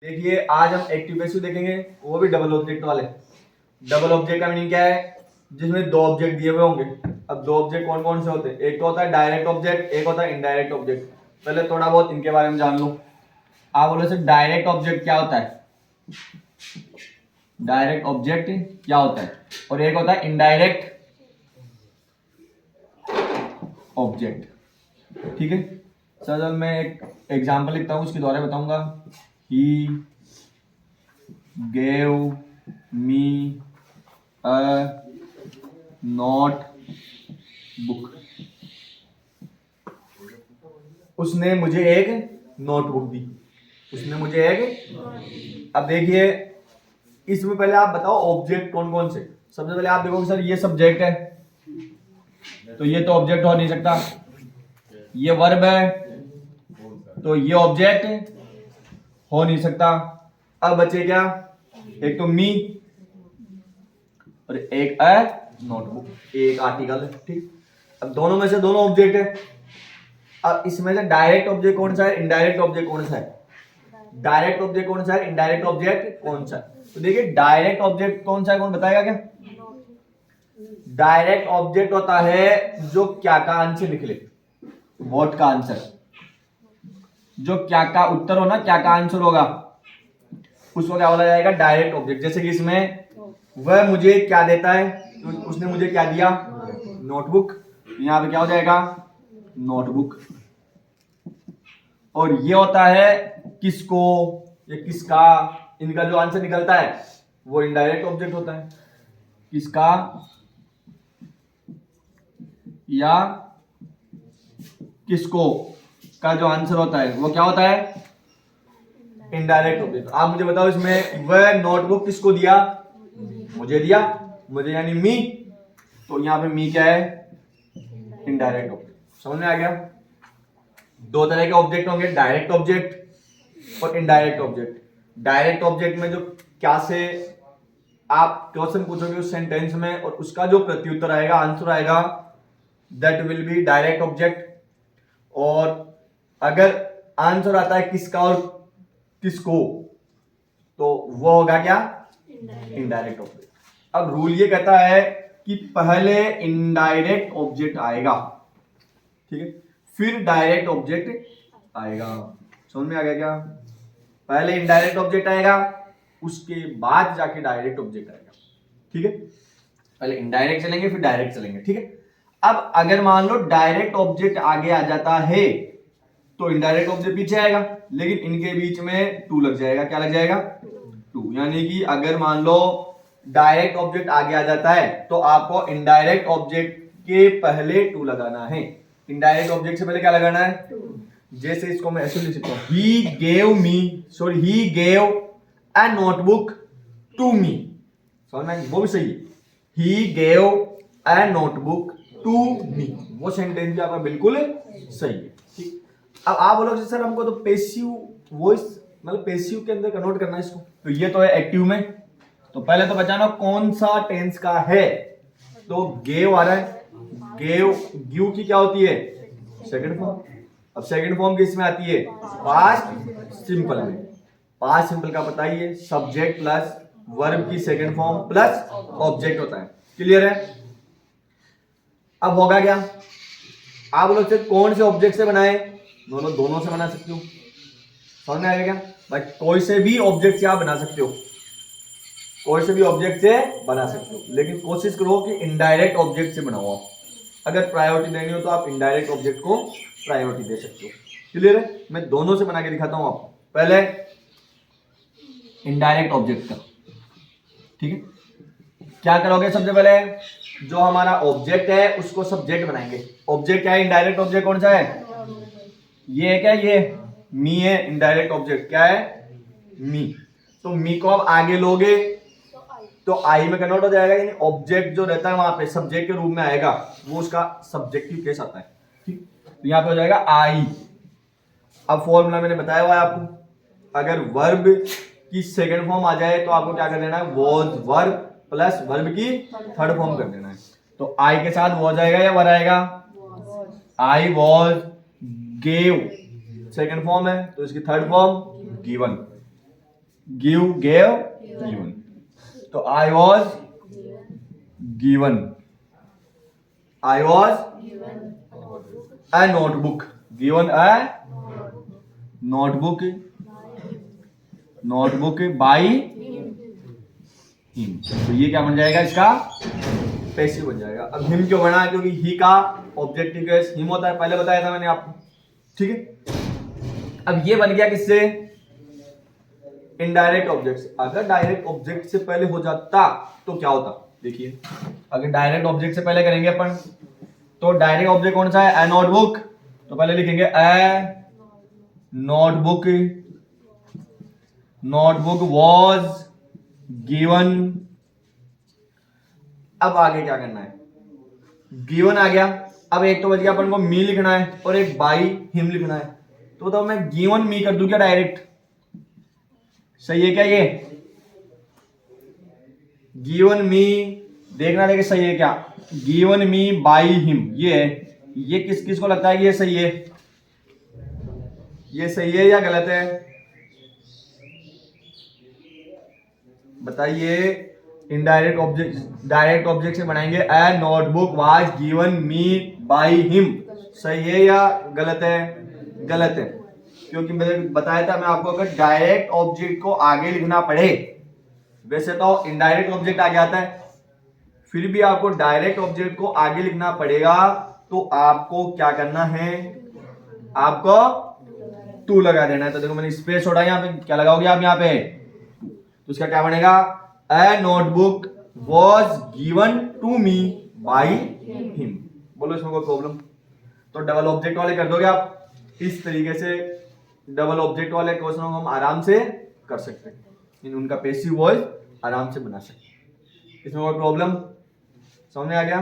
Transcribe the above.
देखिए आज हम एक्टिव पैसिव देखेंगे, वो भी डबल ऑब्जेक्ट वाले। डबल ऑब्जेक्ट का मीनिंग क्या है? जिसमें दो ऑब्जेक्ट दिए हुए होंगे। अब दो ऑब्जेक्ट कौन कौन से होते हैं? एक तो होता है डायरेक्ट ऑब्जेक्ट, एक होता है इनडायरेक्ट ऑब्जेक्ट। पहले थोड़ा बहुत इनके बारे में जान लो। आप बोले सर डायरेक्ट ऑब्जेक्ट क्या होता है? डायरेक्ट ऑब्जेक्ट क्या होता है? और एक होता है इनडायरेक्ट ऑब्जेक्ट। ठीक है सर, जब मैं एक एग्जांपल लिखता हूँ उसके द्वारा बताऊंगा। He gave me a note book. उसने मुझे एक नोटबुक दी। उसने मुझे एक। अब देखिए इसमें पहले आप बताओ ऑब्जेक्ट कौन कौन से। सबसे पहले आप देखोगे सर ये सब्जेक्ट है, तो ये तो ऑब्जेक्ट हो नहीं सकता। ये वर्ब है, तो ये ऑब्जेक्ट हो नहीं सकता। अब बचे क्या? एक तो मी और एक अ नोटबुक, एक आर्टिकल है। ठीक, अब दोनों में से दोनों ऑब्जेक्ट है। अब इसमें से डायरेक्ट ऑब्जेक्ट कौन सा है, इनडायरेक्ट ऑब्जेक्ट कौन सा है? डायरेक्ट ऑब्जेक्ट कौन सा है, इनडायरेक्ट ऑब्जेक्ट कौन सा है? तो देखिए डायरेक्ट ऑब्जेक्ट कौन सा है, कौन बताएगा क्या? डायरेक्ट ऑब्जेक्ट होता है जो क्या का आंसर लिख ले, व्हाट का आंसर। जो क्या का उत्तर हो ना, क्या का आंसर होगा, उसको क्या बोला जाएगा? Direct object. जैसे कि इसमें वह मुझे क्या देता है, तो उसने मुझे क्या दिया? नोटबुक। यहां पे क्या हो जाएगा? नोटबुक। और ये होता है किसको या किसका, इनका जो आंसर निकलता है वो इनडायरेक्ट ऑब्जेक्ट होता है। किसका या किसको का जो आंसर होता है वो क्या होता है? Indirect object. आप मुझे बताओ इसमें वह नोटबुक किसको दिया? मुझे दिया, मुझे यानी मी। तो यहां पे मी क्या है? Indirect object. समझ में आ गया? दो तरह के ऑब्जेक्ट होंगे, डायरेक्ट ऑब्जेक्ट और इनडायरेक्ट ऑब्जेक्ट। डायरेक्ट ऑब्जेक्ट में जो क्या से आप क्वेश्चन पूछोगे उस सेंटेंस में और उसका जो प्रत्युत्तर आएगा, आंसर आएगा, that will be direct object. और अगर आंसर आता है किसका और किसको, तो वो होगा क्या? Indirect object. अब रूल ये कहता है कि पहले इनडायरेक्ट ऑब्जेक्ट आएगा, ठीक है, फिर डायरेक्ट ऑब्जेक्ट आएगा। समझ में आ गया क्या? पहले इनडायरेक्ट ऑब्जेक्ट आएगा, उसके बाद जाके डायरेक्ट ऑब्जेक्ट आएगा। ठीक है, पहले इनडायरेक्ट चलेंगे फिर डायरेक्ट चलेंगे। ठीक है, अब अगर मान लो डायरेक्ट ऑब्जेक्ट आगे आ जाता है तो इनडायरेक्ट ऑब्जेक्ट पीछे आएगा, लेकिन इनके बीच में टू लग जाएगा। क्या लग जाएगा? टू। यानी कि अगर मान लो डायरेक्ट ऑब्जेक्ट आगे आ जाता है तो आपको इनडायरेक्ट ऑब्जेक्ट के पहले टू लगाना है। इनडायरेक्ट ऑब्जेक्ट से पहले क्या लगाना है? जैसे इसको मैं ऐसे लिख सकता हूं, he gave a notebook to me. समझ में? वो भी सही है, he gave a notebook to me, वो सेंटेंस भी आपका बिल्कुल सही है। ठीक, अब आप बोलोगे सर हमको तो पैसिव वॉइस मतलब पैसिव के अंदर कन्वर्ट करना है इसको, तो ये तो है एक्टिव में। तो पहले तो बचाना कौन सा टेंस का है, तो गेव आ रहा है। गिव की क्या होती है? Second form. अब सेकंड फॉर्म किस में आती है? पास्ट सिंपल में। पास्ट सिंपल का पता ही है, सब्जेक्ट प्लस वर्ब की सेकंड फॉर्म प्लस ऑब्जेक्ट होता है। क्लियर है? अब होगा क्या? आप लोग से कौन से ऑब्जेक्ट से बनाए? दोनों से बना सकते हो। समझ में आएगा क्या? बट कोई से भी ऑब्जेक्ट से आप बना सकते हो, कोई से भी ऑब्जेक्ट से बना सकते हो, लेकिन कोशिश करो कि इनडायरेक्ट ऑब्जेक्ट से बनाओ। अगर प्रायोरिटी देनी हो तो आप इनडायरेक्ट ऑब्जेक्ट को प्रायोरिटी दे सकते हो। क्लियर है? मैं दोनों से बना के दिखाता हूं आपको। पहले इनडायरेक्ट ऑब्जेक्ट का, ठीक है, क्या करोगे? सबसे पहले जो हमारा ऑब्जेक्ट है उसको सब्जेक्ट बनाएंगे। ऑब्जेक्ट क्या है? इनडायरेक्ट ऑब्जेक्ट कौन सा है? ये है क्या? ये मी है। इनडायरेक्ट ऑब्जेक्ट क्या है? मी। तो मी को अब आगे लोगे तो आई में कन्वर्ट हो जाएगा, यानी ऑब्जेक्ट जो रहता है वहां पे सब्जेक्ट के रूप में आएगा, वो उसका सब्जेक्टिव केस आता है। ठीक, तो यहां पे हो जाएगा आई। अब फॉर्मूला मैंने बताया हुआ है आपको, अगर वर्ब की सेकंड फॉर्म आ जाए तो आपको क्या कर देना है? वॉज वर्ब प्लस वर्ब की थर्ड फॉर्म कर देना है। तो आई के साथ वॉज आएगा या वर आएगा? I was gave second form है, तो इसकी third form given. Give, gave, given. तो I was given, I was a notebook, given a notebook, notebook by him. तो ये क्या बन जाएगा, इसका पैसिव बन जाएगा। अब हिम क्यों बना, क्योंकि ही का ऑब्जेक्टिव केस हिम होता है, पहले बताया था मैंने आपको, ठीक है। अब ये बन गया किससे, इनडायरेक्ट ऑब्जेक्ट से। अगर डायरेक्ट ऑब्जेक्ट से पहले हो जाता तो क्या होता, देखिए अगर डायरेक्ट ऑब्जेक्ट से पहले करेंगे अपन, तो डायरेक्ट ऑब्जेक्ट कौन सा है, ए नोटबुक, तो पहले लिखेंगे ए नोटबुक, नोटबुक वॉज गिवन। अब आगे क्या करना है, गिवन आ गया, अब एक तो बच गया अपन को मी लिखना है और एक बाई हिम लिखना है। तो मैं गिवन मी कर दूं क्या डायरेक्ट, सही है क्या ये, गिवन मी, देखना देखिए सही है क्या, गिवन मी बाई हिम, ये किस किस को लगता है कि ये सही है, ये सही है या गलत है, बताइए। इनडायरेक्ट ऑब्जेक्ट, डायरेक्ट ऑब्जेक्ट से बनाएंगे, a notebook was given me by him, सही है या गलत है, गलत है। क्योंकि मैंने बताया था मैं आपको, अगर डायरेक्ट ऑब्जेक्ट को आगे लिखना पड़े, वैसे तो इनडायरेक्ट ऑब्जेक्ट आगे आता है, फिर भी आपको डायरेक्ट ऑब्जेक्ट को आगे लिखना पड़ेगा, तो आपको क्या करना है, आपको टू लगा देना है। तो देखो मैंने स्पेस छोड़ा, यहाँ पे क्या लगाओगे आप, यहाँ पे तो उसका क्या बनेगा, a notebook was given to me by him. बोलो इसमें कोई प्रॉब्लम, तो डबल ऑब्जेक्ट वाले कर दोगे आप, इस तरीके से डबल ऑब्जेक्ट वाले क्वेश्चन हम आराम से कर सकते हैं, उनका पैसिव वॉइस आराम से बना सकते हैं। इसमें कोई प्रॉब्लम समझ में आ गया।